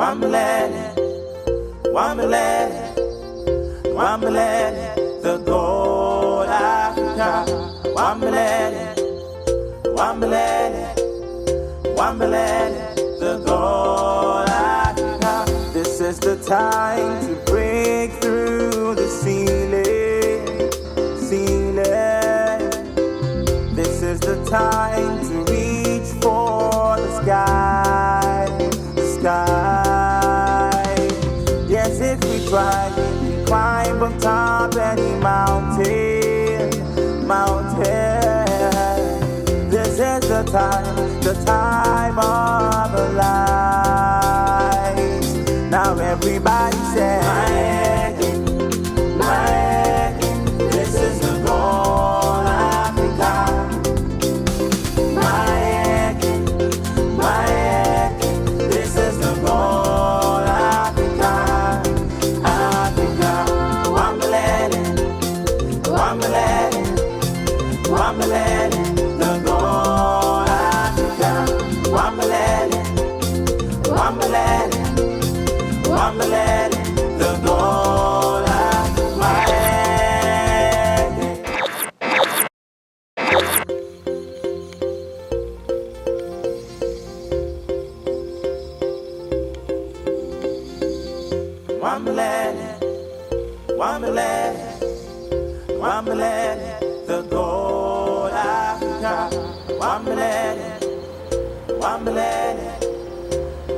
Wambalele, Wambalele, Wambalele, the gold Africa. Wambalele, Wambalele, Wambalele, the gold Africa. This is the time to break through the ceiling, ceiling. This is the time to reach for the sky, the sky. Yes, if we try, we can climb on top any mountain, mountain. This is the time of our lives. Now everybody say, this is the goal, Africa. This is the goal, Africa, Africa. Wambalele, Wambalele, Wambalele, the goal, Africa. Wambalele, Wambalele, Wambalele, the goal, Africa. Wambalele, Wambalele, Wambalele, the gold Africa. Wambalele, Wambalele,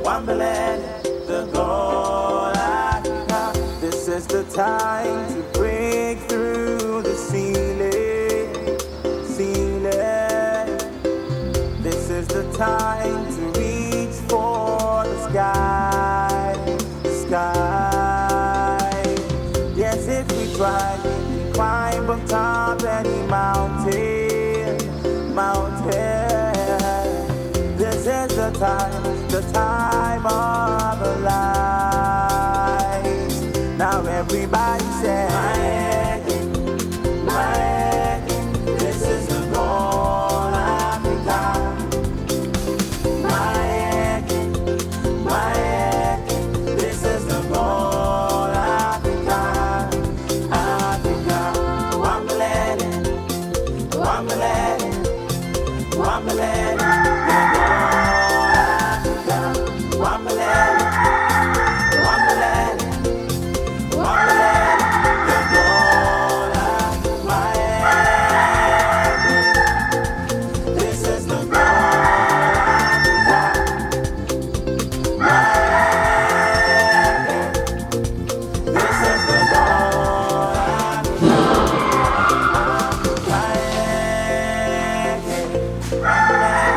Wambalele, the gold Africa. This is the time to break through the ceiling, ceiling. This is the time to reach for the sky, sky. Yes, if we try, we can climb on top any mountain, mountain. This is the time of our lives. Now everybody say, this is the goal, Africa. This is the goal, Africa, Africa. Wambalele, Wambalele, Wambalele, the goal, Africa. Wambalele, Wambalele, Wambalele, the goal, Africa. This is the goal, Africa. This is the goal, Africa.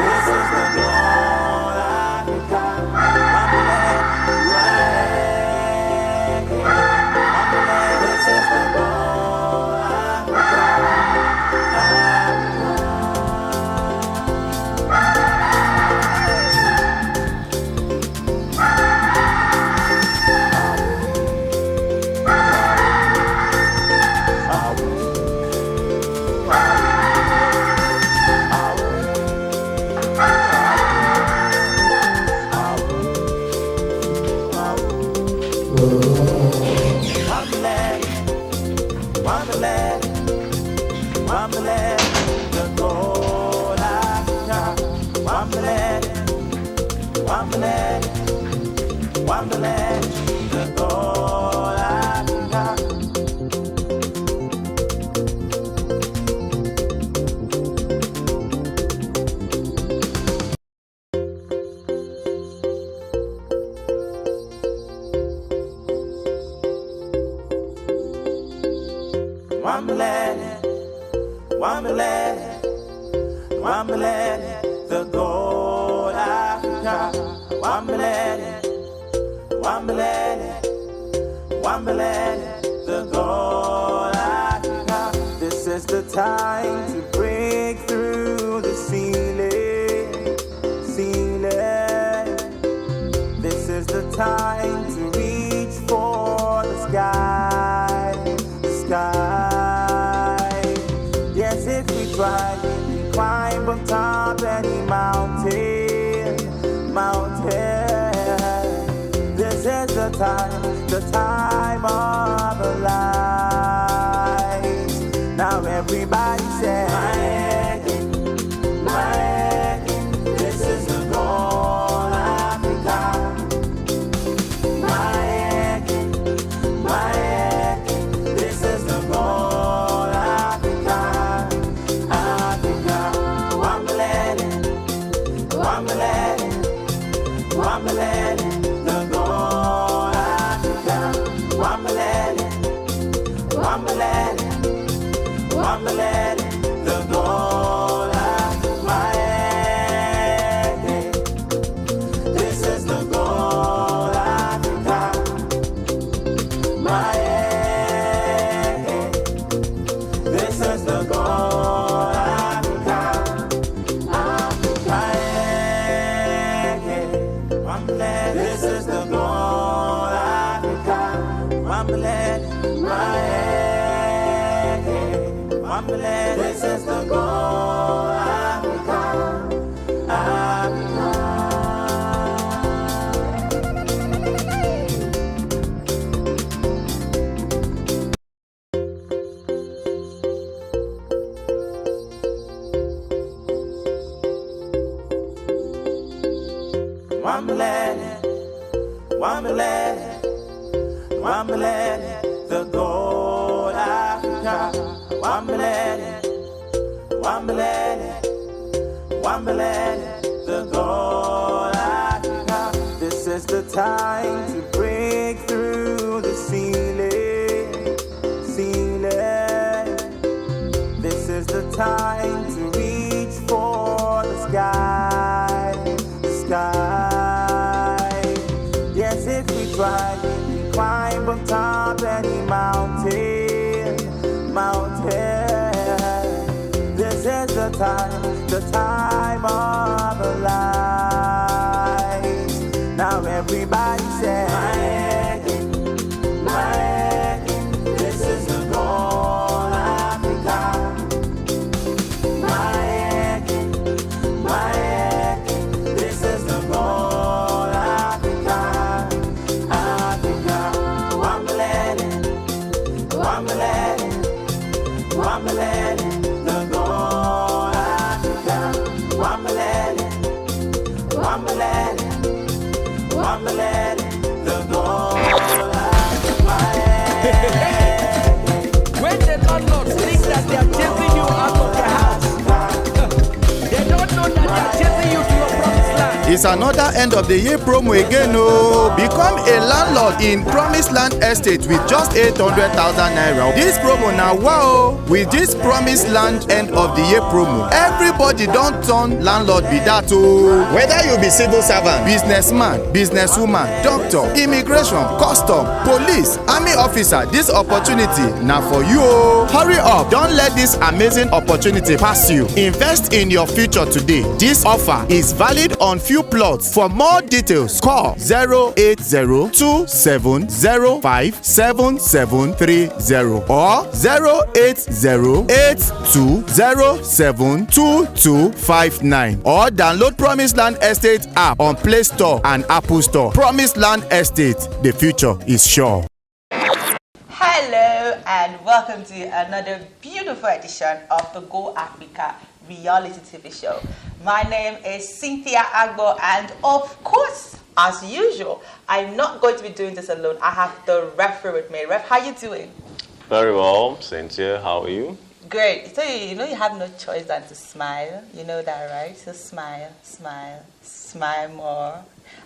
This is the goal, Africa. This is the goal, Wambalele, Wambalele, the gold Africa. Wambalele, Wambalele, Wambalele, the gold Africa. Wambalele, Wambalele, Wambalele, the gold Africa. Wambalele, Wambalele, Wambalele, the gold Africa. This is the time to break through the ceiling, ceiling. This is the time to reach for the sky, sky. Yes, if we try, we can climb on top any mountain, mountain. the time of our lives. Now everybody say, this is the goal, Africa. This is the goal, Africa. Africa, Wambalele, Wambalele, Wambalele, the goal, Africa. Wambalele, Wambalele, Wambalele, the goal, Africa. This is the goal, Africa. This is the goal, Africa. This is the goal, Africa. This is the goal, Africa. Wambalele, Wambalele, Wambalele, the gold Africa. Wambalele, Wambalele, Wambalele, the gold Africa. This is the time to break through the ceiling, ceiling. This is the time to reach for the sky, sky. Yes, if we try, we can climb on top any mountain, mountain. This is the time of our lives. Now everybody say, this is the goal, Africa. This is the goal, Africa. Africa, Wambalele, Wambalele, Wambalele, the goal, Africa. Wambalele, Wambalele, Wambalele, the goal, Africa. When the landlords think that they are chasing you out of the house, they don't know that they are chasing you to your promised land. It's another end of the year promo again. Oh, become a landlord in Promised Land Estate with just 800,000 naira. This promo now, wow! With this Promised Land end of the year promo, everybody don't turn landlord be that. Oh, whether you be civil servant, businessman, businesswoman, doctor, immigration, custom, police, army officer, this opportunity now for you. Oh, hurry up! Don't let this amazing opportunity pass you. Invest in your future today. This offer is valid on few plots. For more details, call 08027057730 or 08082072259 or download Promised Land Estate app on Play Store and Apple Store. Promised Land Estate, the future is sure. Hello and welcome to another beautiful edition of the Go Africa reality TV show. My name is Cynthia Agbo, and of course, as usual, I'm not going to be doing this alone. I have the referee with me. Ref, how you doing? Very well, Cynthia. How are you? Great. So you know you have no choice than to smile. You know that, right? So smile, smile, smile more.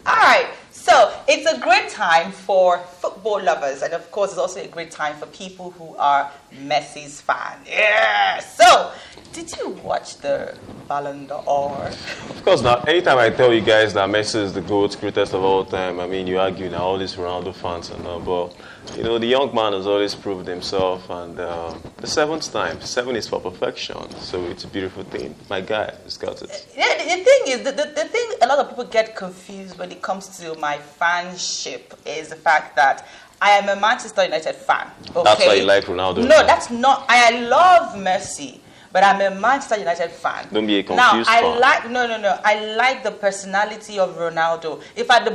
All right. So it's a great time for football lovers, and of course, it's also a great time for people who are Messi's fans. Yeah. So, did you watch the Ballon d'Or? Of course not. Anytime I tell you guys that Messi is the GOAT, greatest of all time, I mean, you argue now all these Ronaldo fans and all, but you know, the young man has always proved himself, and the seventh time, 7 is for perfection, so it's a beautiful thing. My guy has got it. Yeah, the thing is, the thing a lot of people get confused when it comes to my fanship is the fact that I am a Manchester United fan. Okay? That's why you like Ronaldo? No, that's not. I love Messi. but I'm a Manchester United fan. Don't be a confused fan. I like the personality of Ronaldo. In fact,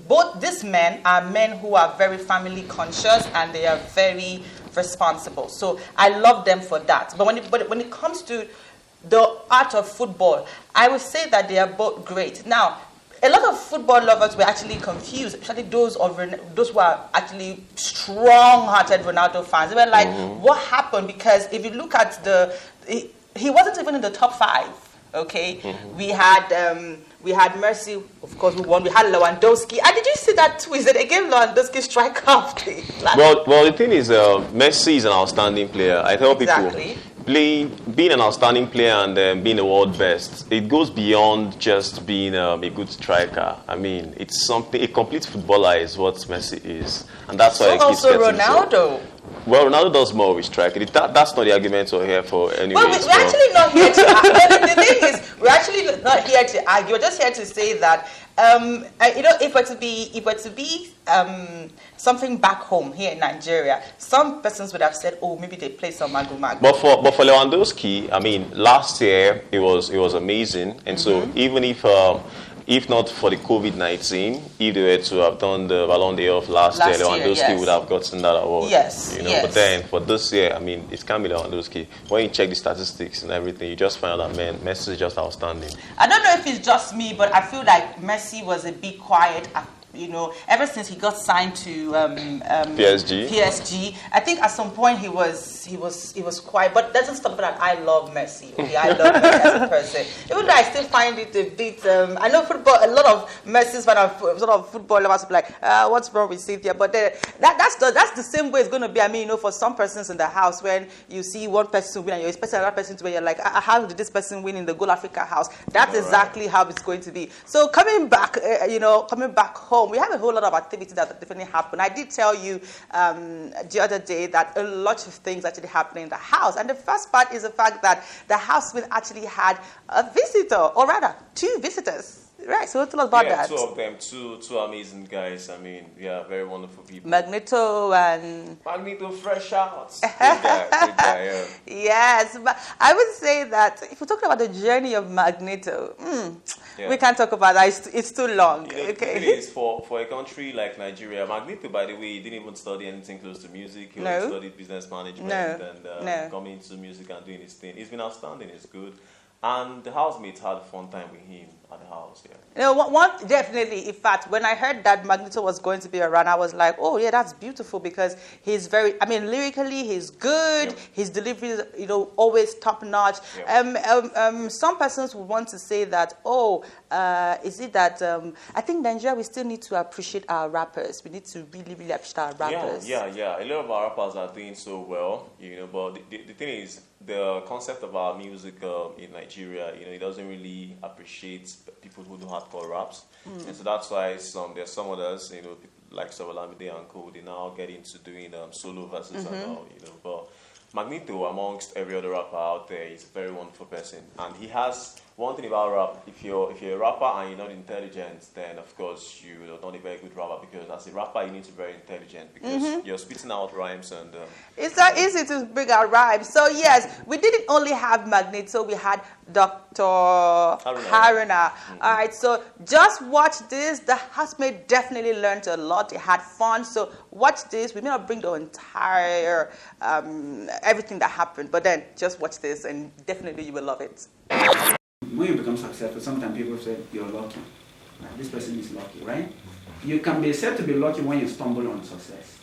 both these men are men who are very family conscious and they are very responsible. So I love them for that. But when it comes to the art of football, I would say that they are both great. Now, a lot of football lovers were actually confused, especially those who are actually strong-hearted Ronaldo fans. They were like, what happened? Because if you look at he wasn't even in the top 5. Okay, we had Mercy, of course, who won. We had Lewandowski. And did you see that twist that they gave Lewandowski strike off? Well, the thing is, Messi is an outstanding player. I tell people, being an outstanding player and being the world best, it goes beyond just being a good striker. I mean, it's something. A complete footballer is what Messi is, and that's why. Also, Ronaldo. Well, Ronaldo does more with striking. That's not the argument we're here for anyway. Well, we're actually not here to argue. The thing is, we're actually not here to argue. We're just here to say that, if we're to be something back home here in Nigeria, some persons would have said, oh, maybe they play some magu-magu. But for Lewandowski, I mean, last year it was amazing, and so even if not for the COVID-19, if they were to have done the Ballon d'Or of last year, Lewandowski would have gotten that award. Yes, But then for this year, I mean, it can't be Lewandowski. When you check the statistics and everything, you just find out that Messi is just outstanding. I don't know if it's just me, but I feel like Messi was a bit quiet. Ever since he got signed to PSG, I think at some point he was quiet. But that doesn't stop that I love Messi. Okay? I love Messi as a person. Even though I still find it a bit. I know football. A lot of Messi's fan of sort of football lovers be like, what's wrong with Cynthia? But that's the same way it's going to be. I mean, for some persons in the house, when you see one person win and you're expecting another person to win, you're like, how did this person win in the Goal Africa house? That's exactly how it's going to be. So coming back home, we have a whole lot of activities that definitely happen. I did tell you the other day that a lot of things actually happen in the house. And the first part is the fact that the housemate actually had a visitor, or rather, 2 visitors. Right, so tell us about that. 2 of them, two amazing guys. I mean, very wonderful people. Magneto fresh out. Good guy, Yes, but I would say that if we're talking about the journey of Magneto, we can't talk about that. It's too long. The thing is, for a country like Nigeria, Magneto, by the way, he didn't even study anything close to music. He only studied business management and coming into music and doing his thing. He's been outstanding. It's good. And the housemates had a fun time with him at the house, Definitely. In fact, when I heard that Magneto was going to be around, I was like, oh, yeah, that's beautiful because he's lyrically, he's good. His delivery is, always top-notch. Some persons would want to say that, is it that, I think Nigeria, we still need to appreciate our rappers. We need to really, really appreciate our rappers. Yeah. A lot of our rappers are doing so well, but the thing is, the concept of our music in Nigeria, it doesn't really appreciate people who do hardcore raps, and so that's why there's some others, like Sawalamide and Co. They now get into doing solo verses and all, But Magneto, amongst every other rapper out there, is a very wonderful person, and he has one thing about rap. If you're a rapper and you're not intelligent, then of course you're not a very good rapper, because as a rapper you need to be very intelligent because you're spitting out rhymes and it's not easy to bring out rhymes. So yes, we didn't only have Magneto, we had Dr. Haruna. All right, so just watch this. The housemate definitely learned a lot. They had fun. So watch this. We may not bring the entire everything that happened, but then just watch this and definitely you will love it. When you become successful, sometimes people say you're lucky. Like, this person is lucky, right? You can be said to be lucky when you stumble on success,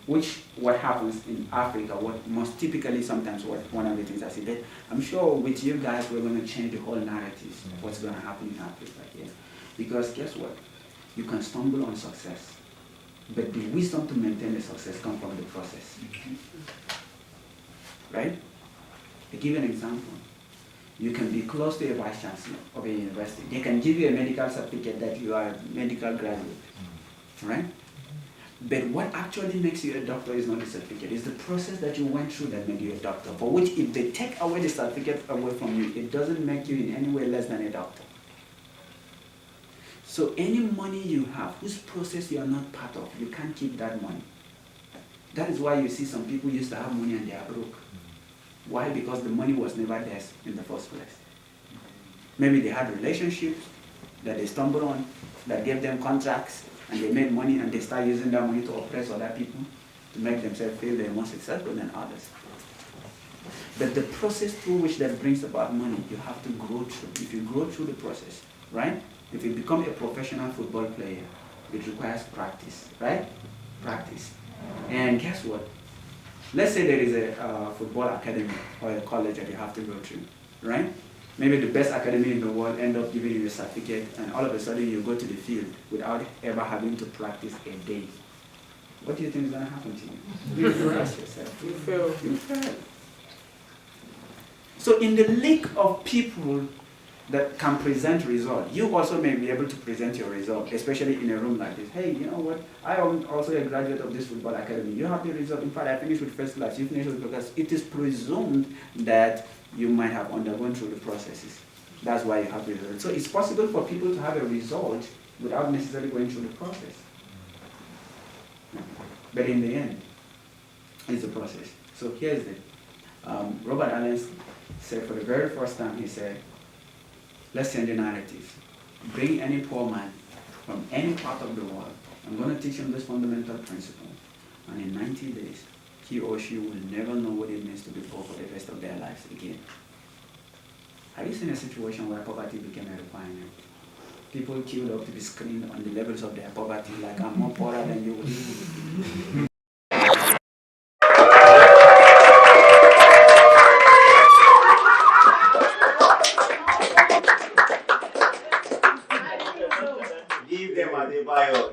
which what happens in Africa, what most typically sometimes one of the things I see that I'm sure with you guys we're going to change the whole narrative of what's going to happen in Africa here. Because guess what? You can stumble on success, but the wisdom to maintain the success comes from the process. Right? I'll give you an example. You can be close to a vice chancellor of a university. They can give you a medical certificate that you are a medical graduate, right? But what actually makes you a doctor is not the certificate. It's the process that you went through that made you a doctor. For which, if they take away the certificate away from you, it doesn't make you in any way less than a doctor. So any money you have, whose process you are not part of, you can't keep that money. That is why you see some people used to have money and they are broke. Why? Because the money was never theirs in the first place. Maybe they had relationships that they stumbled on, that gave them contracts, and they made money, and they start using that money to oppress other people, to make themselves feel they're more successful than others. But the process through which that brings about money, you have to grow through. If you grow through the process, right? If you become a professional football player, it requires practice, right? Practice. And guess what? Let's say there is a football academy or a college that you have to go through, right? Maybe the best academy in the world end up giving you a certificate, and all of a sudden you go to the field without ever having to practice a day. What do you think is going to happen to you? You embarrass yourself. You fail. You fail. So in the league of people that can present results, you also may be able to present your result, especially in a room like this. Hey, you know what? I am also a graduate of this football academy. You have the result. In fact, I finished with first class. You finished with because it is presumed that you might have undergone through the processes. That's why you have the result. So it's possible for people to have a result without necessarily going through the process. But in the end, it's a process. So here's it. Robert Allen said for the very first time, he said, let's change the narrative. Bring any poor man from any part of the world. I'm going to teach him this fundamental principle. And in 90 days, he or she will never know what it means to be poor for the rest of their lives again. Have you seen a situation where poverty became a requirement? People queued up to be screened on the levels of their poverty, like I'm more poorer than you. Give them a day bio.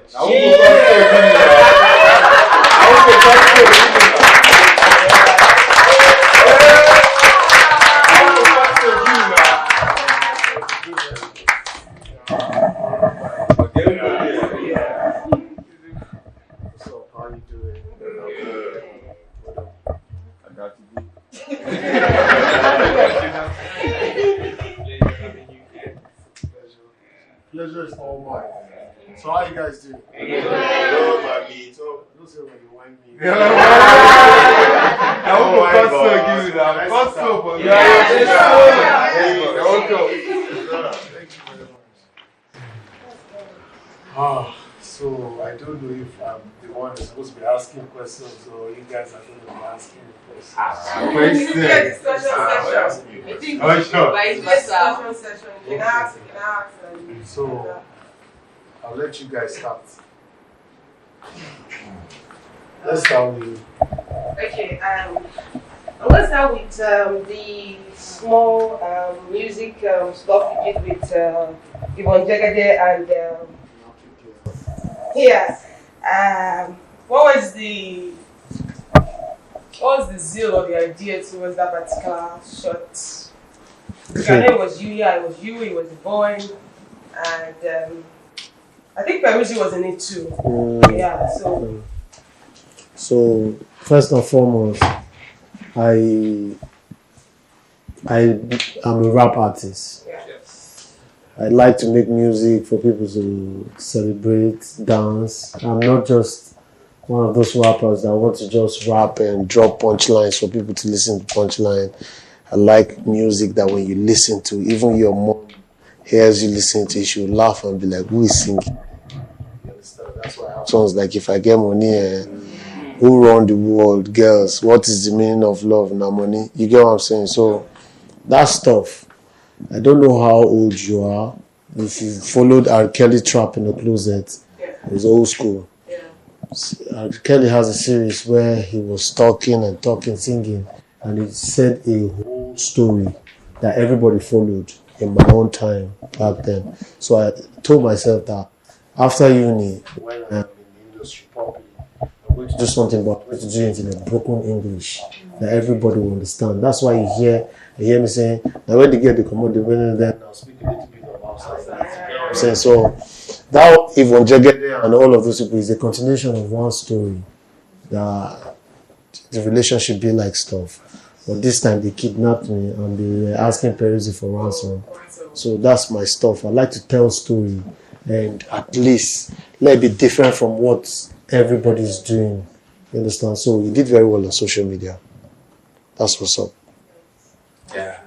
Pleasure is all mine. So how you guys doing? Hello, Mami. So, Don't say when you want me. I will give you that. Thank you very much. So I don't know if I'm the one that's supposed to be asking questions or you guys are going to be asking questions. Oh, sure. But it's discussion session. You can ask, So I'll let you guys start. Let's start with you. Okay, I'm going to start with the small music stuff you did with Yvonne Jagade and what was the zeal or the idea towards that particular shot? Your name was you, yeah, it was you, it was the boy, and I think Peruzzi was in it too. Yeah, So first and foremost, I am a rap artist. I like to make music for people to celebrate, dance. I'm not just one of those rappers that want to just rap and drop punchlines for people to listen to punchline. I like music that when you listen to, even your mom hears you listen to it, she'll laugh and be like, who is singing? You understand? That's why I have songs like If I Get Money and Who Run the World, Girls, What is the Meaning of Love, Now Money? You get what I'm saying? So that stuff. I don't know how old you are. If you followed R. Kelly Trap in the Closet, it's old school. R. Kelly has a series where he was talking, singing, and he said a whole story that everybody followed in my own time back then. So I told myself that after uni, when I'm in the industry properly, I'm going to do something, but I'm going to do it in a broken English that everybody will understand. That's why you hear me saying, now when they get the commodity, then I'll speak a little bit about that. Saying so that Yvonne Jagade and all of those people is a continuation of one story. That the relationship be like stuff. But this time they kidnapped me and they were asking Peruzzi for ransom. So that's my stuff. I like to tell story and at least let it be different from what everybody's doing. You understand? So you did very well on social media. That's what's up. Yeah.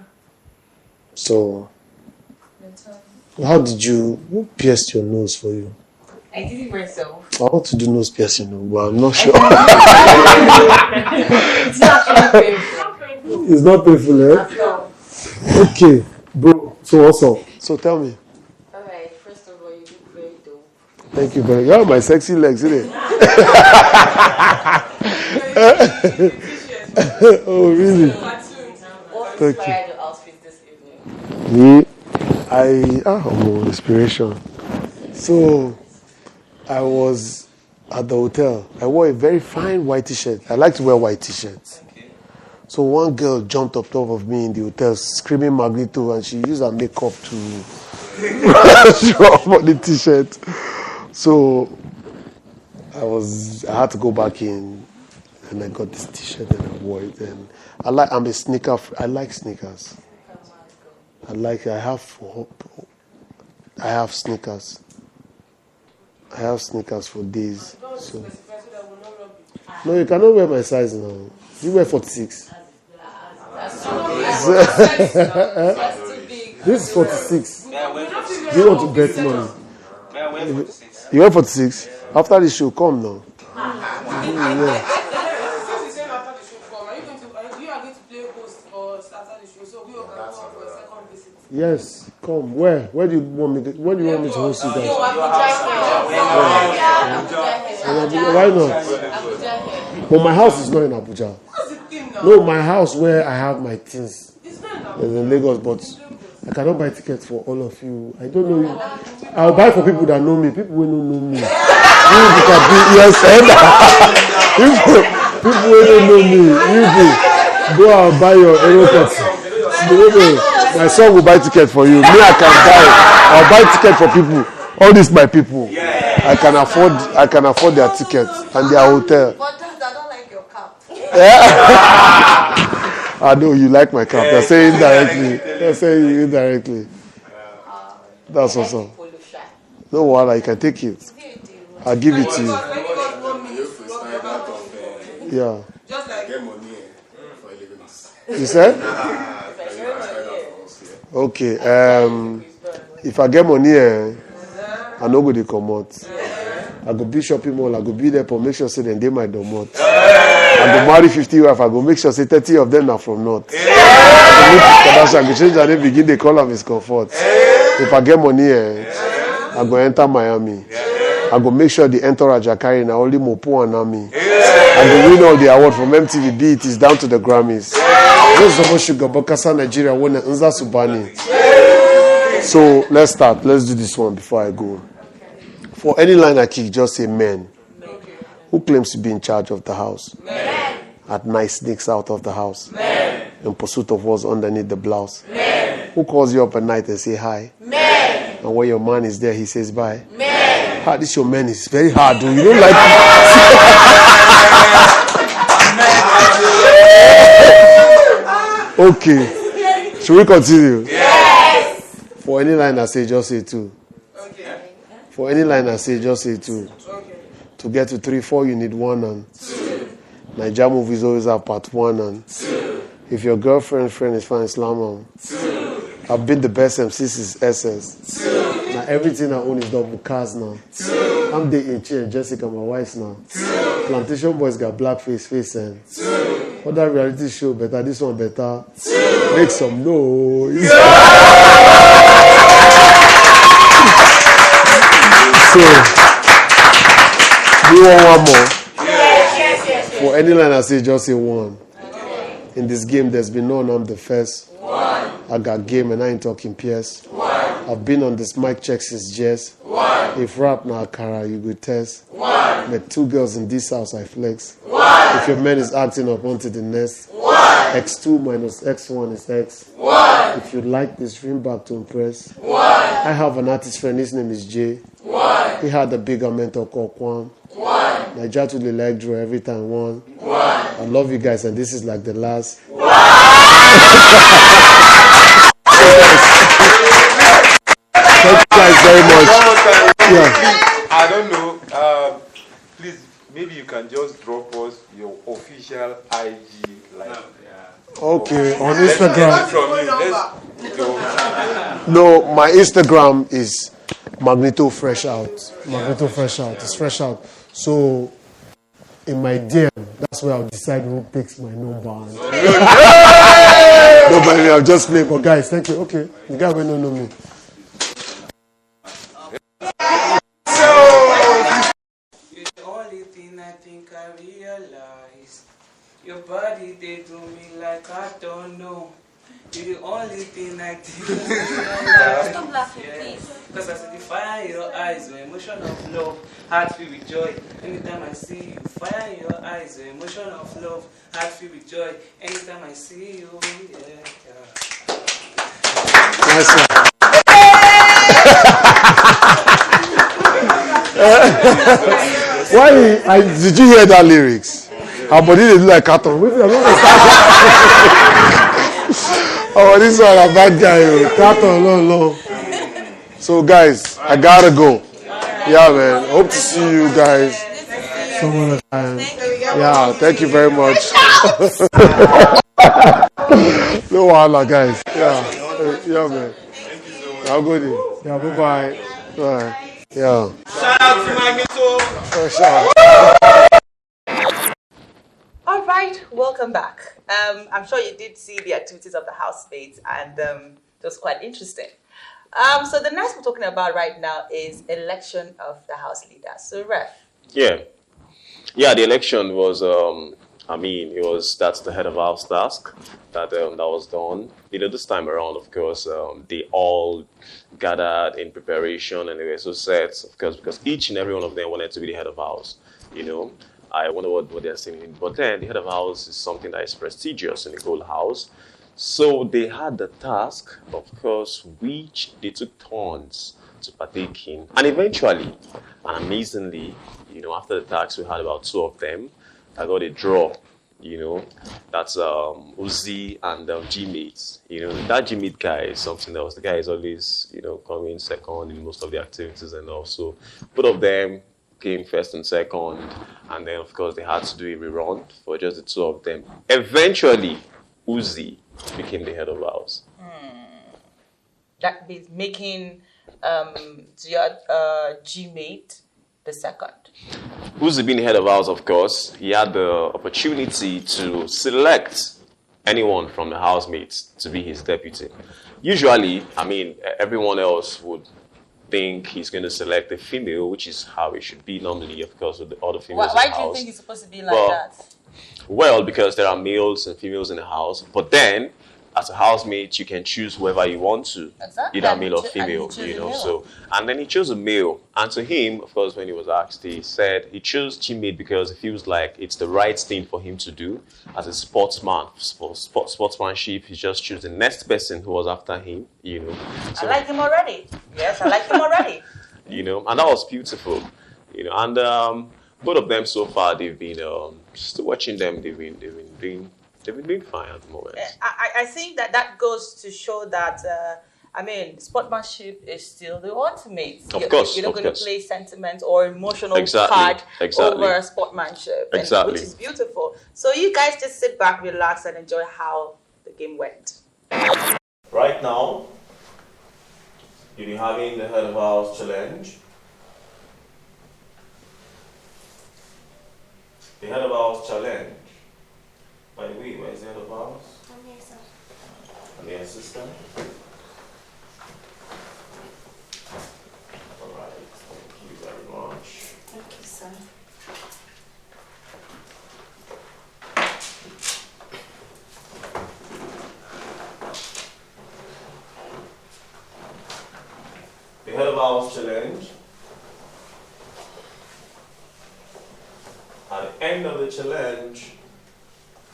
So, who pierced your nose for you? I did it myself. I want to do nose piercing, but I'm not sure. It's not painful. It's not painful, eh? Okay, bro. So also, so tell me. Alright, first of all, you look very dope. Thank you very much. You have my sexy legs, isn't it? Oh, really? What inspired your outfit this evening? Me, inspiration. So, I was at the hotel. I wore a very fine white t-shirt. I like to wear white t-shirts. So one girl jumped up top of me in the hotel screaming Magneto, and she used her makeup to rub on the t-shirt. So I had to go back in, and I got this t-shirt and I wore it. And I like sneakers. I have sneakers. I have sneakers for days. So. No, you cannot wear my size now. You wear 46. That's too big. This is 46. Do you want to bet money? You wear 46? After the show, come now. Yeah. Yes, come. Where? Where do you want me to host you guys? Why not? But my house is not in Abuja. No, my house where I have my things is in Lagos, but I cannot buy tickets for all of you. I don't know you. I'll buy for people that know me. People who don't know me. People who don't know me. Go and buy your aeropods. My son will buy ticket for you. Me, I can buy. I'll buy ticket for people. All these my people. I can afford their tickets and their hotel. But I don't like your cap. I know you like my cap. They're saying indirectly. That's awesome. No worry, you can take it. I'll give it to you. Yeah. Just like get money for living. You said? Okay. If I get money, I no go to come out. I go be shopping mall. I go be there for make sure say they my domot. I go marry 50 wife. I go make sure say 30 of them are from north. I go change and then begin the call of his comfort. If I get money, I go enter Miami. I go make sure the entourage I carry now only Mopo and Ami. I go win all the award from MTV. It is down to the Grammys. This is about Sugar Bokasa Nigeria won the Nza Subani. So let's start. Let's do this one before I go. For any line I kick, just say men. Who claims to be in charge of the house? Men. At night sneaks out of the house. Men. In pursuit of what's underneath the blouse. Men. Who calls you up at night and say hi? Men. And when your man is there, he says bye. Men. This your man is very hard, dude. You don't like it. Okay. Should we continue? Yes. For any line I say, just say 2. Okay. For any line I say, just say 2. Okay. To get to 3, 4, you need 1 and 2. Nigeria movies always have part 1 and 2. If your girlfriend's friend is fine, slam on 2. I've been the best MC since SS. 2. Now everything I own is double cars now. 2. I'm dating Chi and Jessica, my wife now. 2. Plantation Boys got blackface face and 2. Other reality show better, this one better. 2. Make some noise. So, do you want one more? Yes. For any line I say, just say 1. Okay. In this game, there's been none, I'm the first. 1. I got game and I ain't talking PS. 1. I've been on this mic check since Jess. 1. If rap now Kara, you go test. 1. Met 2 girls in this house, I flex. 1. If your man is acting up onto the nest. 1. X2 minus X1 is X. 1. If you like this, dream back to impress. 1. I have an artist friend, his name is Jay. 1. He had a bigger mentor called Kwam. 1. Nigeria to the leg draw every time 1. 1. I love you guys, and this is like the last. 1. Thank you guys very much. Yeah. I don't know. Please, maybe you can just drop us your official IG, like Okay, on Instagram. From you. No, my Instagram is Magneto Fresh Out. Magneto Fresh Out. It's fresh out. So in my DM, that's where I'll decide who picks my number. No, but I'll just play. But guys, thank you. Okay, the guy will not know me. You're the only thing I think I realize. Your body, they do me like I don't know. You're the only thing I think I realize. Stop laughing, please. Because I see the fire in your eyes, your emotion of love, heart filled with joy. Anytime I see you, fire in your eyes, your emotion of love, heart filled with joy. Anytime I see you, yeah. Yes, sir. Why? Did you hear that lyrics? Our body they do like carton. Oh, this one a bad guy. Carton, no. So guys, I gotta go. Yeah, man. Hope to see you guys some other time. Yeah, thank you very much. No wahala, guys. Yeah, man. Have a good day. Yeah, bye-bye. Bye. Yeah. Shout out to Magneto. Shout out. All right, welcome back. I'm sure you did see the activities of the housemates, and it was quite interesting. So the next we're talking about right now is election of the house leaders. So, Ref. Yeah, the election was, that's the head of house task that was done. This time around, of course, they all gathered in preparation and they were so set, of course, because each and every one of them wanted to be the head of house, I wonder what they're saying. But then the head of house is something that is prestigious in the whole house. So they had the task, of course, which they took turns to partake in. And eventually, and amazingly, after the task, we had about 2 of them that got a draw. That's Uzi and G-Mate. That G-Mate guy is something else. The guy is always, coming second in most of the activities and also both of them came first and second, and then of course they had to do a rerun for just the 2 of them. Eventually, Uzi became the head of house. That is making G-Mate the second. Uzi being the head of house, of course, he had the opportunity to select anyone from the housemates to be his deputy. Usually, everyone else would think he's going to select a female, which is how it should be normally, of course, with the other females Why in the house. do you think it's supposed to be like that? Well, because there are males and females in the house, but then, as a housemate, you can choose whoever you want to, either male or female, So, and then he chose a male, and to him, of course, when he was asked, he said he chose G-Mate because he feels like it's the right thing for him to do as a sportsman. For sportsmanship, he just chose the next person who was after him, So, I like him already. Yes, I like him already. And that was beautiful, and both of them so far, they've been still watching them. They've been doing fine at the moment. I think that goes to show that sportsmanship is still the ultimate. Of course, you're not going to play sentiment or emotional card over sportsmanship, which is beautiful. So you guys just sit back, relax, and enjoy how the game went. Right now, you'll be having the head of house challenge. The head of house challenge. By the way, where's the head of house? I'm here, sir. And the assistant? Alright, thank you very much. Thank you, sir. The head of house challenge. At the end of the challenge,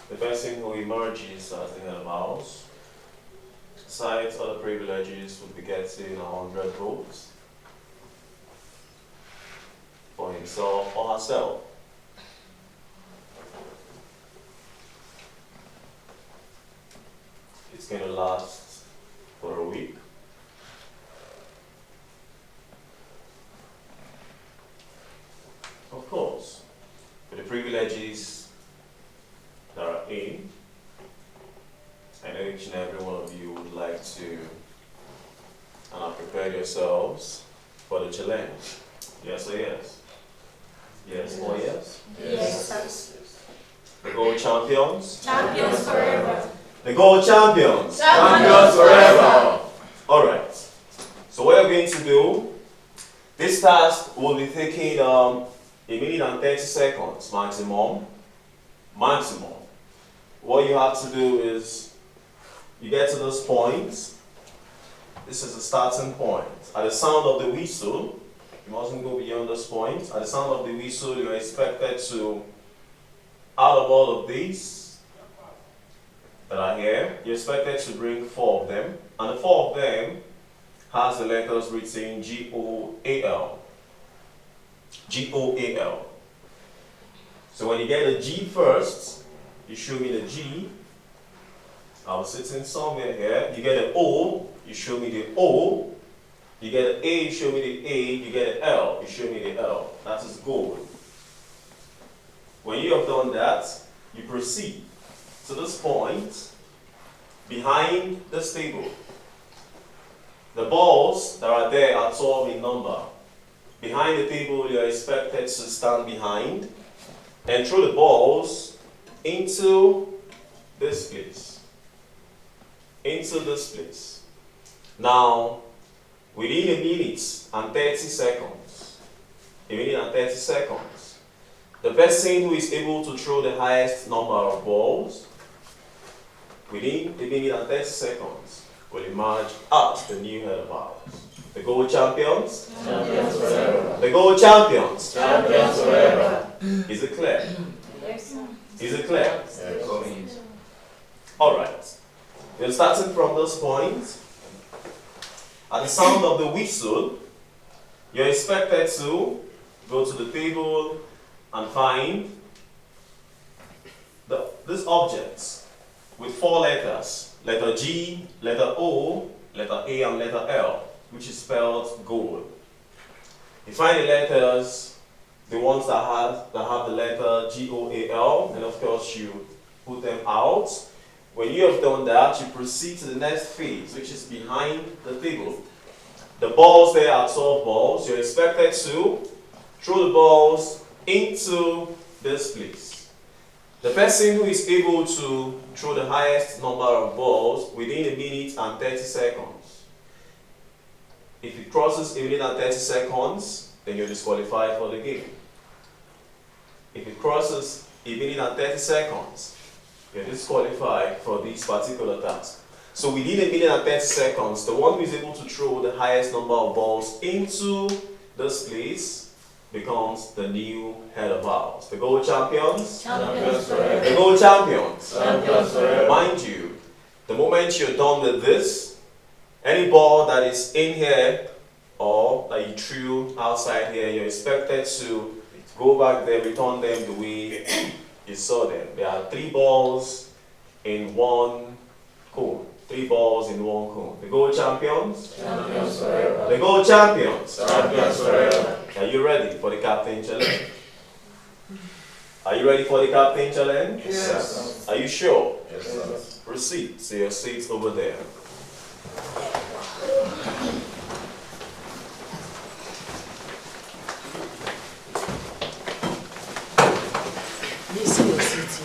the person who emerges as the head of house, besides other privileges, will be getting 100 votes for himself or herself. It's going to last for a week. Of course, with the privileges that are in, every one of you would like to prepare yourselves for the challenge. Yes or yes? Yes or yes? Yes. The gold champions? Champions forever. The gold champions? Champions forever. Alright. So what you're going to do, this task will be taking a minute and 30 seconds maximum. Maximum. What you have to do is, you get to this point. This is the starting point. At the sound of the whistle, you mustn't go beyond this point. At the sound of the whistle, you're expected to, out of all of these that are here, you're expected to bring 4 of them. And the 4 of them has the letters written G-O-A-L. G-O-A-L. So when you get the G first, you show me the G. I was sitting somewhere here. You get an O, you show me the O. You get an A, you show me the A. You get an L, you show me the L. That is gold. When you have done that, you proceed to this point behind this table. The balls that are there are 12 in number. Behind the table, you are expected to stand behind and throw the balls into this place. Into this place. Now, within a minute and 30 seconds, the person who is able to throw the highest number of balls within a minute and 30 seconds will emerge as the new head of ours. The gold champions? Champions forever. The gold champions? Champions forever. Is it clear? Yes, sir. Is it clear? Yes. Alright. We're starting from this point. At the sound of the whistle, you're expected to go to the table and find these objects with 4 letters. Letter G, letter O, letter A, and letter L, which is spelled gold. You find the letters, the ones that have the letter G-O-A-L, and of course you put them out. When you have done that, you proceed to the next phase, which is behind the table. The balls there are 12 balls. You're expected to throw the balls into this place. The person who is able to throw the highest number of balls within a minute and 30 seconds. If it crosses a minute and 30 seconds, then you're disqualified for the game. If it crosses a minute and 30 seconds, you're disqualified for this particular task. So within a minute and 30 seconds, the one who is able to throw the highest number of balls into this place becomes the new head of ours. The gold champions? Champions forever. The gold champions? Champions forever. Mind you, the moment you're done with this, any ball that is in here or that you threw outside here, you're expected to go back there, return them the way you saw them. There are 3 balls in one cone. 3 balls in one cone. The gold champions? Champions forever. The gold champions? Champions forever. Are you ready for the captain challenge? Are you ready for the captain challenge? Yes. Are you sure? Yes, sir. Proceed to your seats over there. This is your city.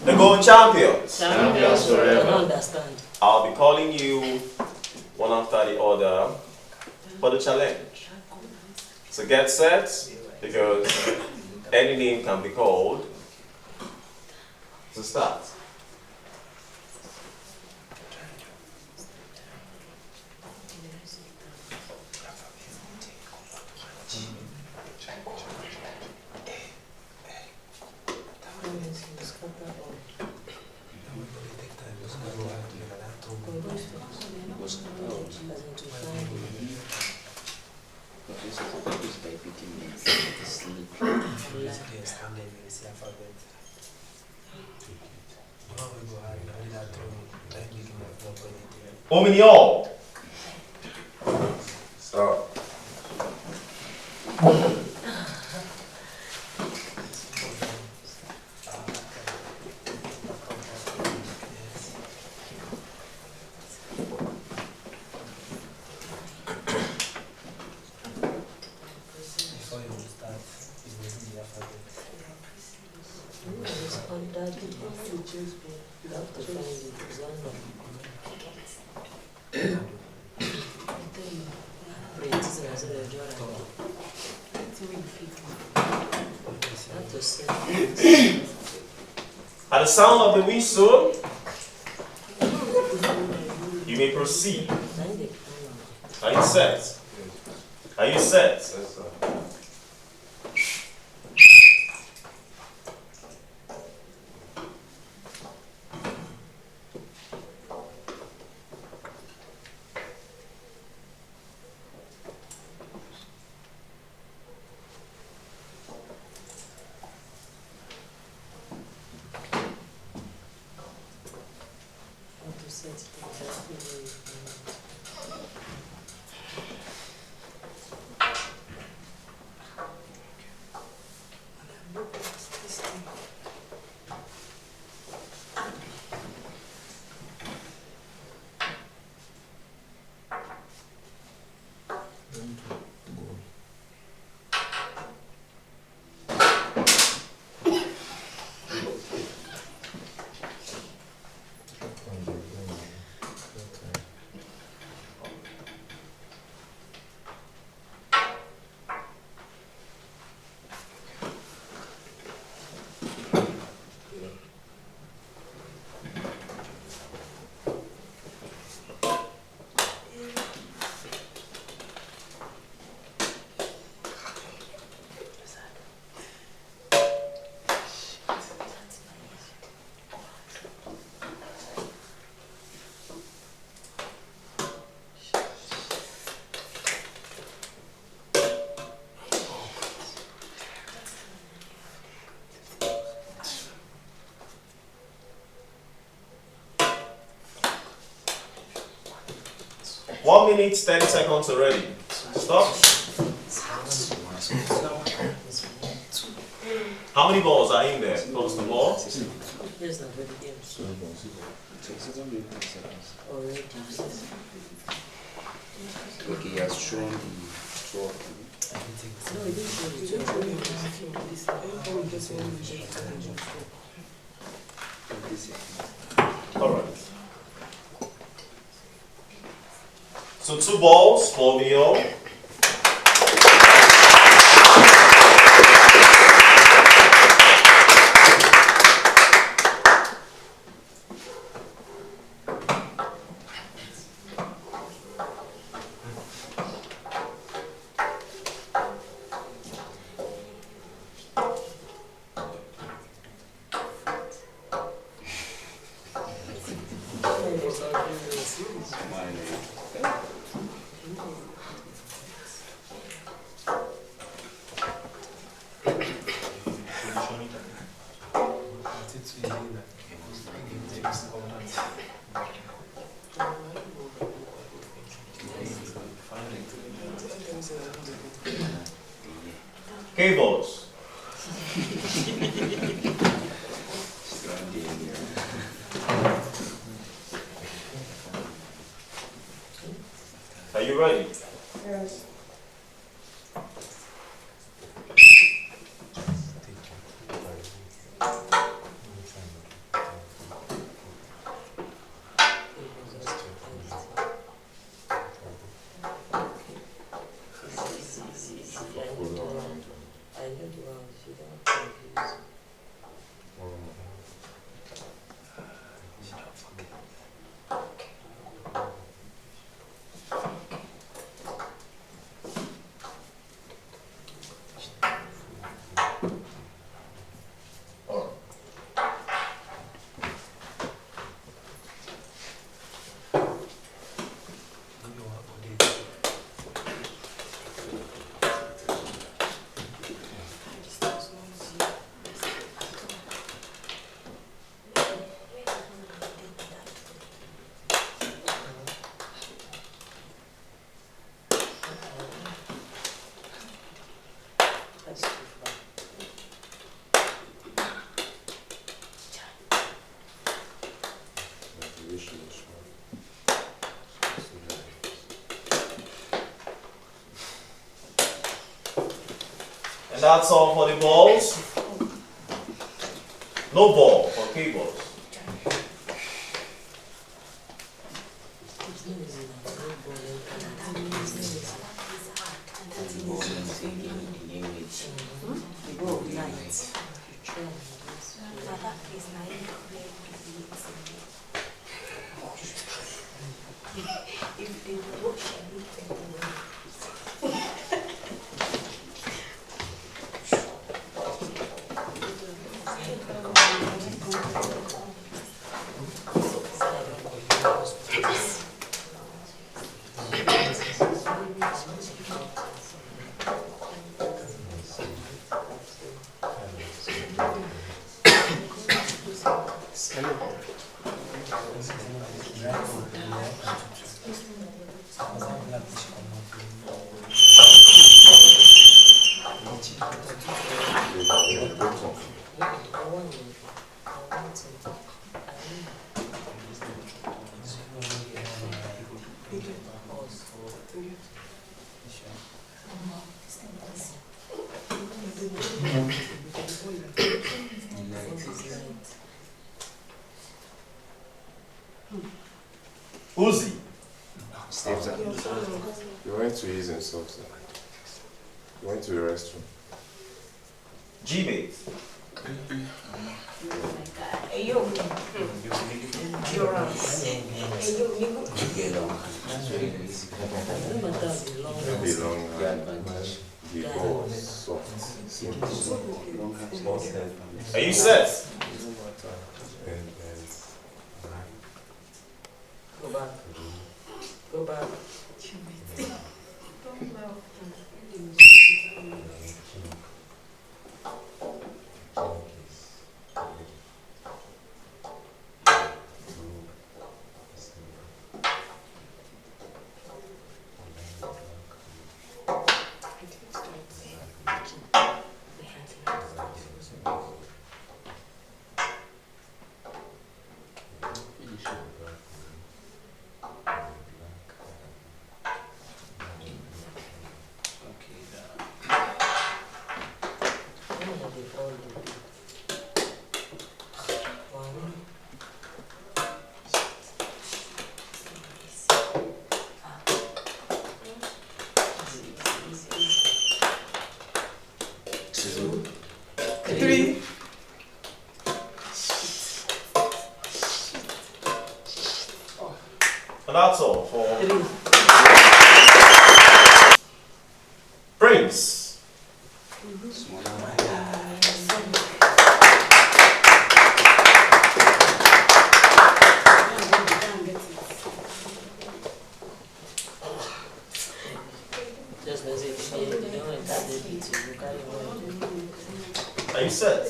The gold champions. Champions forever. I don't understand. I'll be calling you one after the other for the challenge. So get set, because any name can be called to start. Omniol. Start. At the sound of the whistle, you may proceed. Are you set? Are you set? One minute, 30 seconds already. Stop. How many balls are in there? Close the ball. Okay, he has shown the 12. All right. So 2 balls for Leo. Cables. Are you ready? Yes. And that's all for the balls. No ball for keyboards. Uzi. Steve, sir. You went to ease himself, sir. You went to the restroom. G-Mate. Hey, yo. You're on. Hey, yo, nigga. Be long, be bold, soft, simple. Are you set? Go back. Go back. And that's all for Prince. Are you set?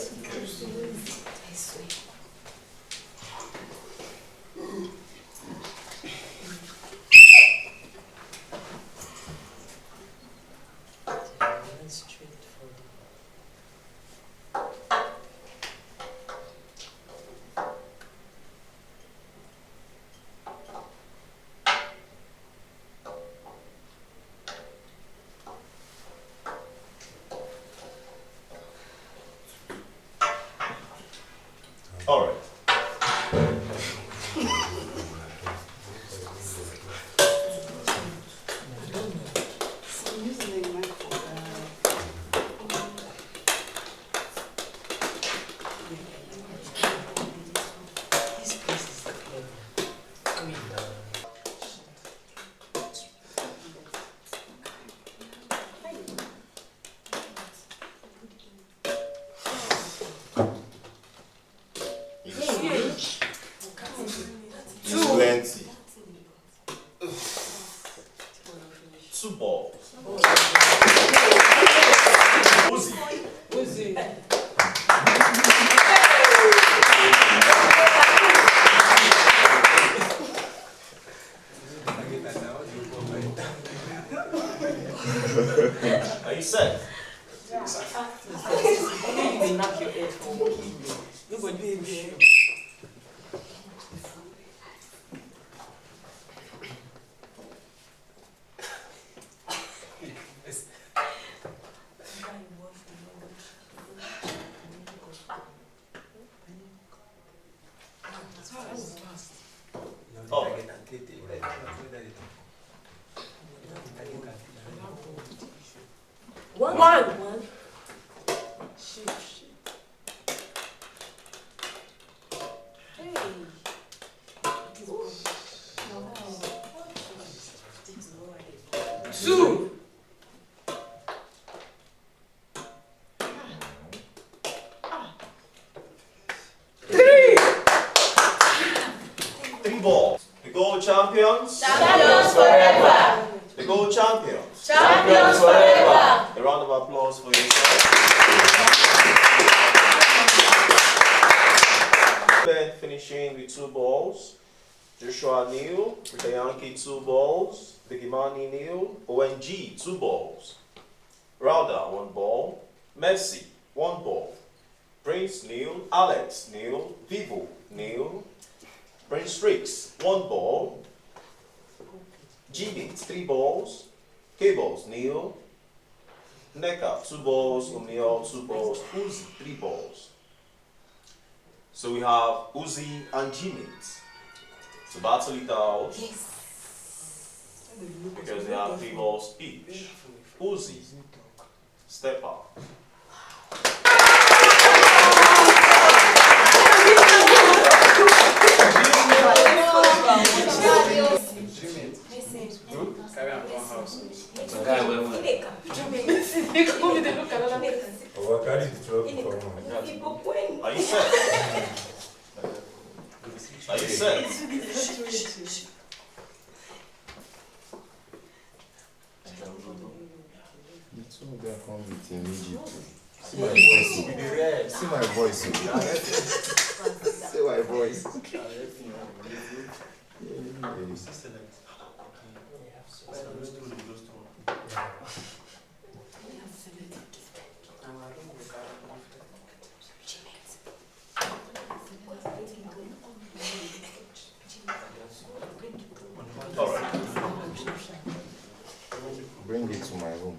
All right. Plenty. 2 balls. Uzi. Are you set? Oh. One. Two. Three balls. The gold champions. Champions forever. The gold champions. Champions forever. A round of applause for yourself. Ben finishing with 2 balls. Joshua Neal, Yankee 2 balls. Bigimani Neal, ONG 2 balls. Rauda 1 ball. Messi 1 ball. Prince Neal, Alex Neal, Vivo Neal. Prince Ricks 1 ball. Jimmy 3 balls. Cables Neal. Neka 2 balls. O'Neal 2 balls. Uzi 3 balls. So we have Uzi and Jimmy to battle it out. Yes. Because they have 3 balls each. Uzi, step up. Are you set? Are you set? See my voice. See my voice. See my voice. Bring it to my room.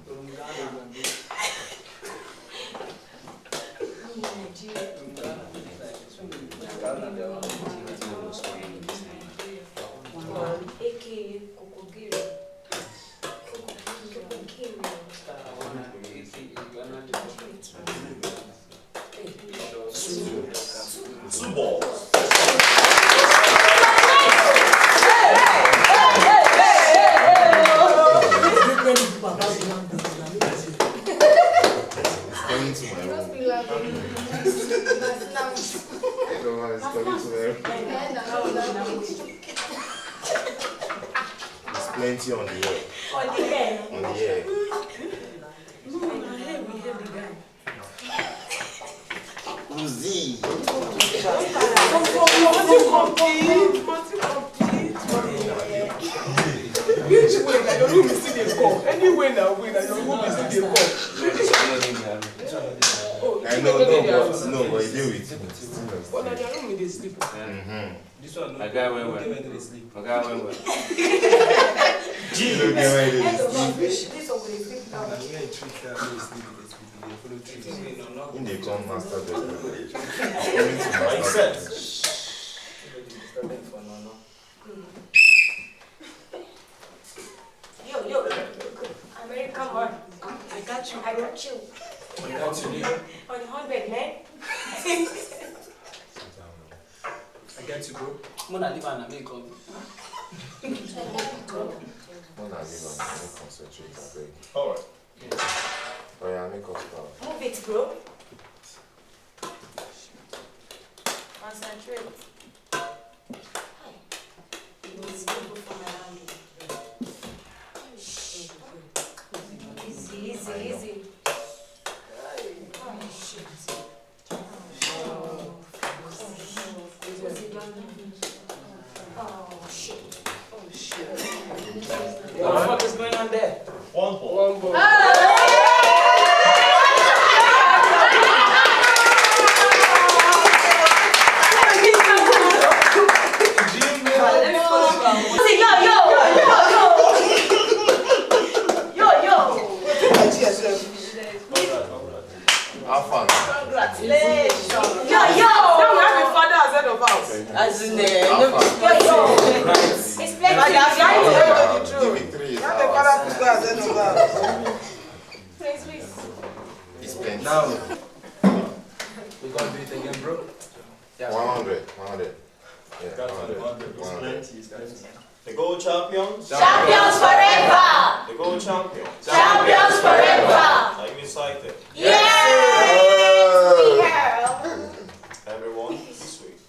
Two balls. Plenty on the air. On the air. On the air. Uzi. Which way that your room is still the call? Any way that your room is still the call. I know, no, but you deal with it. But now your room is sleep. This one, I got well. I got well. You don't get why they in the come master bedroom. Are you set? Yo, American man. I got you. On the 100, man. I get you, bro. Mona live and I make up. Mona live and I concentrate, I beg. Alright. Oh yeah, make us proud. Move it, bro. Concentrate. Easy. What the fuck is going on there? One ball. Congratulations. Now we have a father as head of house. As in It's plenty. Give me 3 is ours. Please. It's plenty. Now, we're gonna do it again, bro. 100. Yeah, 100. The gold champions. Champions forever. The gold champions. Champions forever. Are you excited? Yeah. Everyone, be sweet.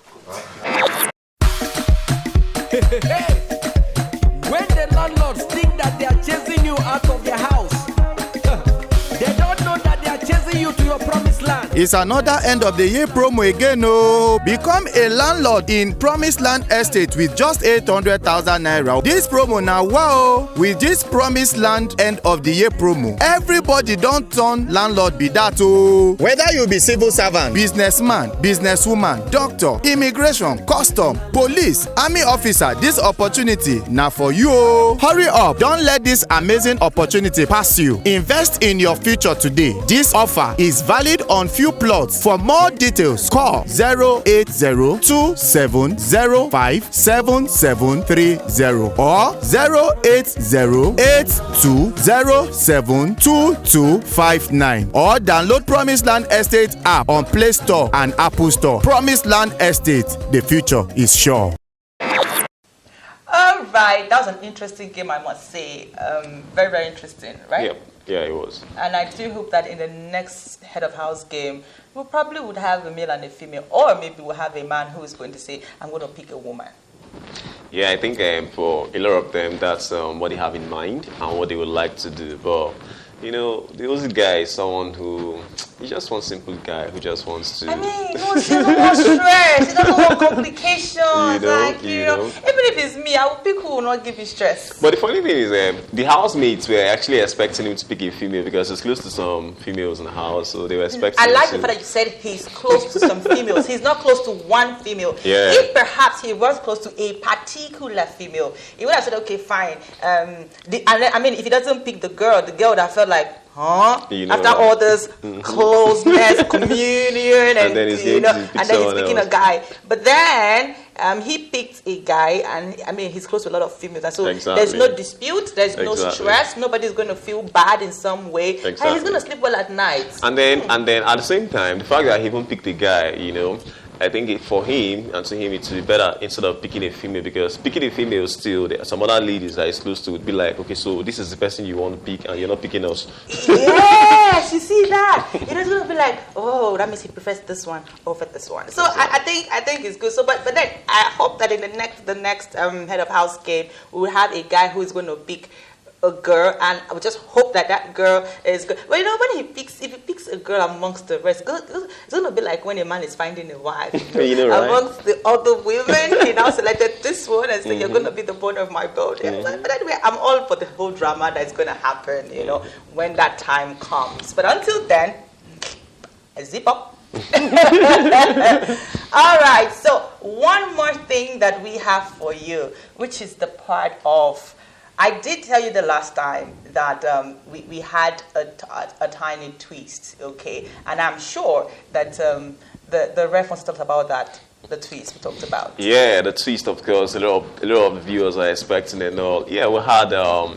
When the landlords think that they are chasing you out of their house, they don't know that they are chasing you to your promised land. It's another end of the year promo again. Oh, become a landlord in Promised Land Estate with just 800,000 naira. This promo now, wow! With this Promised Land end of the year promo, everybody don't turn landlord be that. Oh, whether you be civil servant, businessman, businesswoman, doctor, immigration, custom, police, army officer, this opportunity now for you. Oh, hurry up! Don't let this amazing opportunity pass you. Invest in your future today. This offer is valid on few plots. For more details, call 08027057730 or 08082072259 or download Promised Land Estate app on Play Store and Apple Store. Promised Land Estate, the future is sure. All right, that was an interesting game, I must say. Very, very interesting, right? Yep. Yeah, it was. And I do hope that in the next head of house game, we probably would have a male and a female, or maybe we'll have a man who is going to say, I'm going to pick a woman. Yeah, I think for a lot of them, that's what they have in mind and what they would like to do. But, you know, the Aussie guy is someone who, he's just one simple guy who just wants to... I mean, he doesn't want stress, he doesn't want complications, you know. Even if it's me, I would pick who will not give you stress. But the funny thing is, the housemates were actually expecting him to pick a female because he's close to some females in the house, so they were expecting I like him the fact that you said he's close to some females. He's not close to one female. Yeah. If perhaps he was close to a particular female, he would have said, okay, fine. If he doesn't pick the girl would have felt like, huh? You know, after all this closeness, communion, and then he's picking a guy. But then he picked a guy, and I mean he's close to a lot of females, and so there's no dispute, there's no stress, nobody's going to feel bad in some way, and he's going to sleep well at night. And then at the same time, the fact that he even picked a guy, you know, I think for him and to him it would be better instead of picking a female, because picking a female still, there are some other ladies that is close to would be like, okay, so this is the person you want to pick and you're not picking us. Yes, you see that? It is going to be like, oh, that means he prefers this one over this one. So exactly. I think it's good. So, but then I hope that in the next head of house game we will have a guy who is going to pick a girl, and I would just hope that girl is good. Well, you know, if he picks a girl amongst the rest, it's going to be like when a man is finding a wife. You know, right? Amongst the other women, he now selected this one and said, you're going to be the bone of my boat. Yeah. But anyway, I'm all for the whole drama that's going to happen, you know, when that time comes. But until then, zip up. All right, so one more thing that we have for you, which is the part of, I did tell you the last time that we had a tiny twist, okay? And I'm sure that the ref wants to talk about that, the twist we talked about. Yeah, the twist, of course, a lot of viewers are expecting and all. Yeah, we had a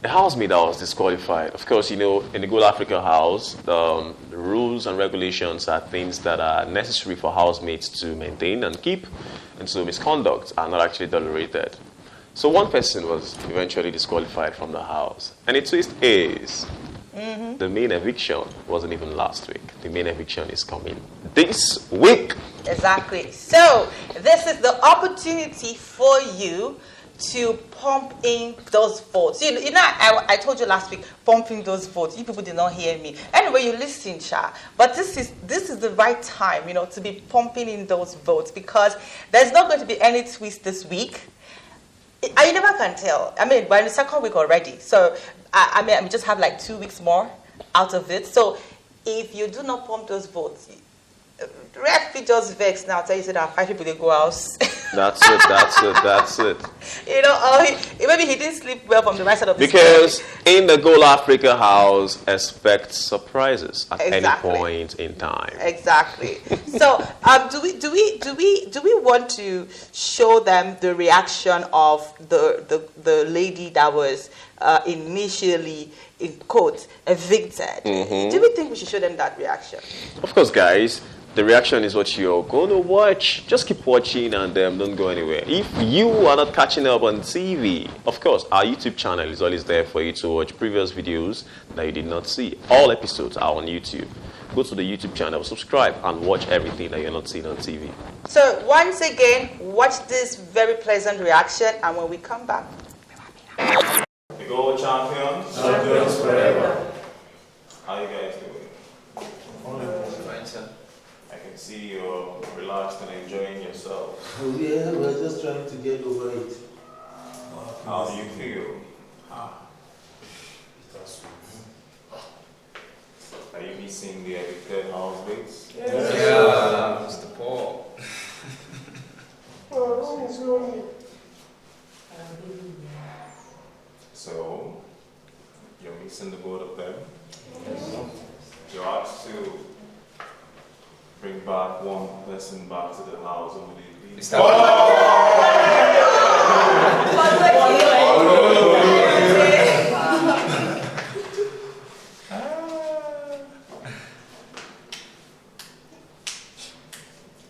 housemate that was disqualified. Of course, you know, in the Good Africa house, the rules and regulations are things that are necessary for housemates to maintain and keep, and so misconduct are not actually tolerated. So one person was eventually disqualified from the house. And the twist is, the main eviction wasn't even last week. The main eviction is coming this week. Exactly. So this is the opportunity for you to pump in those votes. You know, I told you last week, pumping those votes. You people did not hear me. Anyway, you listen, Sha. But this is the right time, you know, to be pumping in those votes, because there's not going to be any twist this week. I never can tell. I mean, we're in the second week already. So, I just have like 2 weeks more out of it. So, if you do not pump those votes, Red just vex now. Tell you that 5 people they go house. That's it. You know, maybe he didn't sleep well from the right side of his Because in the Goal Africa house, expect surprises at any point in time. Exactly. So, do we want to show them the reaction of the lady that was initially, in quotes, evicted? Do we think we should show them that reaction? Of course, guys. The reaction is what you're going to watch. Just keep watching and don't go anywhere. If you are not catching up on TV, of course, our YouTube channel is always there for you to watch previous videos that you did not see. All episodes are on YouTube. Go to the YouTube channel, subscribe, and watch everything that you're not seeing on TV. So, once again, watch this very pleasant reaction, and when we come back... The Gold Champions. Champions forever. How you guys doing? Fine, sir. I can see you're relaxed and enjoying yourself. Oh, yeah, we're just trying to get over it. How do you feel? Are you missing the evicted housemates? Yeah, Mr. Paul. So, you're missing the both of them? You're asked to bring back one person back to the house. Who would it be?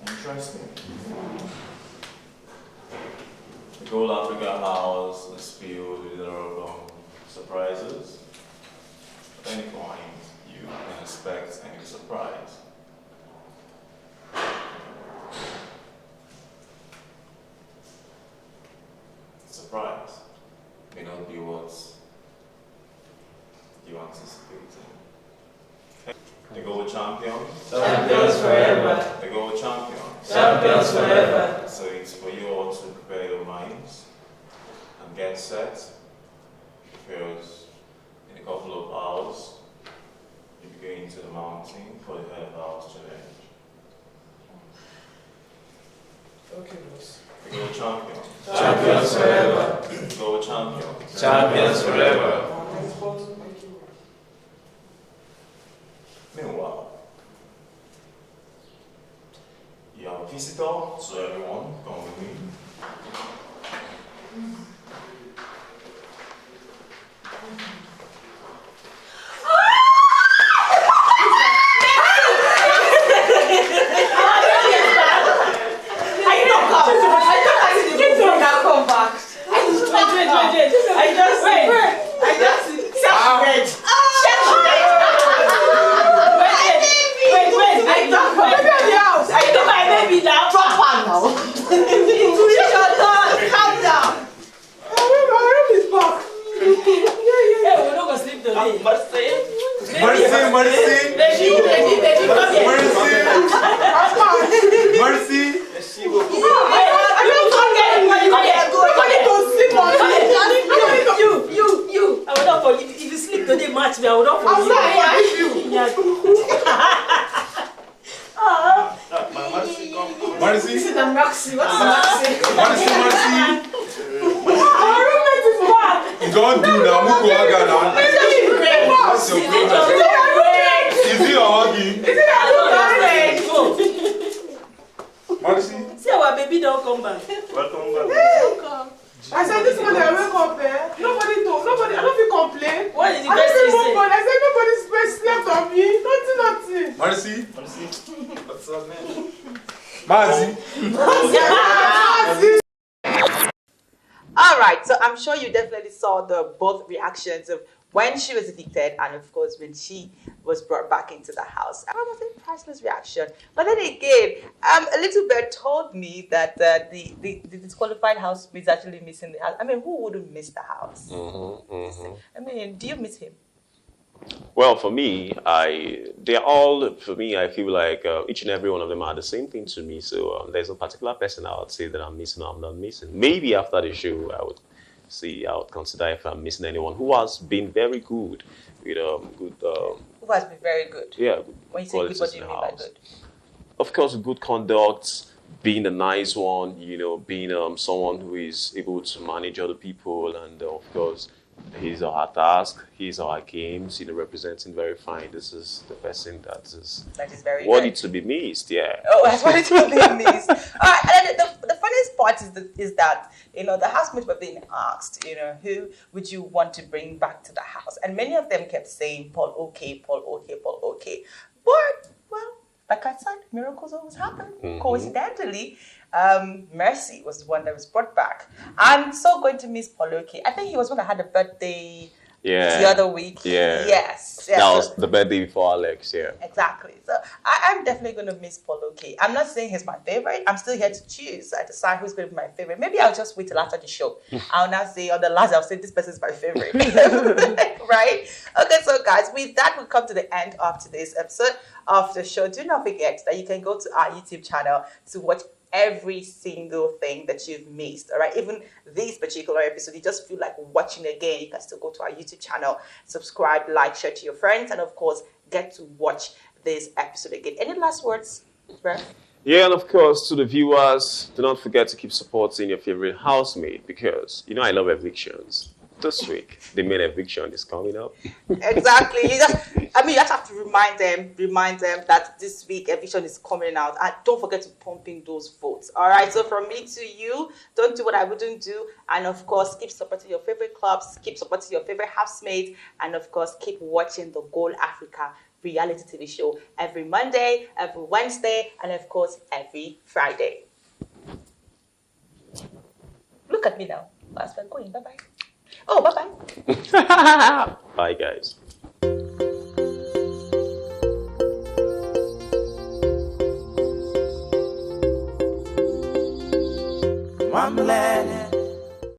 Interesting. The Gold Africa house is filled with a lot of surprises. At any point, you can expect any surprise. Surprise may not be what you anticipated. The Gold Champions. Champions forever. The Gold Champions. Champions forever. So it's for you all to prepare your minds and get set, because in a couple of hours you'll be going to the mountain for the head of house challenge. Okay, boss. The Gold Champions. Champions forever. The Gold Champions. Champions forever. Meanwhile, you have a visitor, so everyone come with me. I'm sure you definitely saw the both reactions of when she was evicted and of course when she was brought back into the house. I was a priceless reaction. But then again, a little bit told me that the disqualified housemate is actually missing the house. I mean, who wouldn't miss the house? I mean, do you miss him? Well, for me, I feel like each and every one of them are the same thing to me. So there's a particular person I would say that I'm missing or I'm not missing. Maybe after the show, I would consider if I'm missing anyone who has been very good with good. Who has been very good? Yeah. When you say good, what do you mean by good? Of course, good conduct, being a nice one, being someone who is able to manage other people, and of course, his or her task, his or her games, representing very fine. This is the person that is very worthy good. to be missed, yeah. Oh, that's what it will be missed. And the funniest part is that, the housemates were being asked, who would you want to bring back to the house? And many of them kept saying, Paul, okay, Paul, okay, Paul, okay. But, well, like I said, miracles always happen. Mm-hmm. Coincidentally, Mercy was the one that was brought back. I'm so going to miss Paul, okay. I think he was when I had a birthday the other week. Yeah. Yes. That was the birthday before Alex, yeah. Exactly. So I'm definitely going to miss Paul okay. I'm not saying he's my favorite. I'm still here to choose. I decide who's going to be my favorite. Maybe I'll just wait till after the show. I'll now say on the last, I'll say this person's my favorite. Right? Okay, so guys, with that, we'll come to the end of today's episode of the show. Do not forget that you can go to our YouTube channel to watch every single thing that you've missed, all right? Even this particular episode, you just feel like watching again, you can still go to our YouTube channel, subscribe, like, share to your friends, and of course, get to watch this episode again. Any last words, Rev? Yeah, and of course, to the viewers, do not forget to keep supporting your favorite housemate, because, I love evictions. This week, the main eviction is coming up. Exactly. You just have to remind them that this week eviction is coming out, and don't forget to pump in those votes. All right. So from me to you, don't do what I wouldn't do, and of course, keep supporting your favorite clubs, keep supporting your favorite housemates, and of course, keep watching the Goal Africa reality TV show every Monday, every Wednesday, and of course, every Friday. Look at me now. As we're going. Bye bye. Oh, bye-bye. Bye, guys. I'm learning.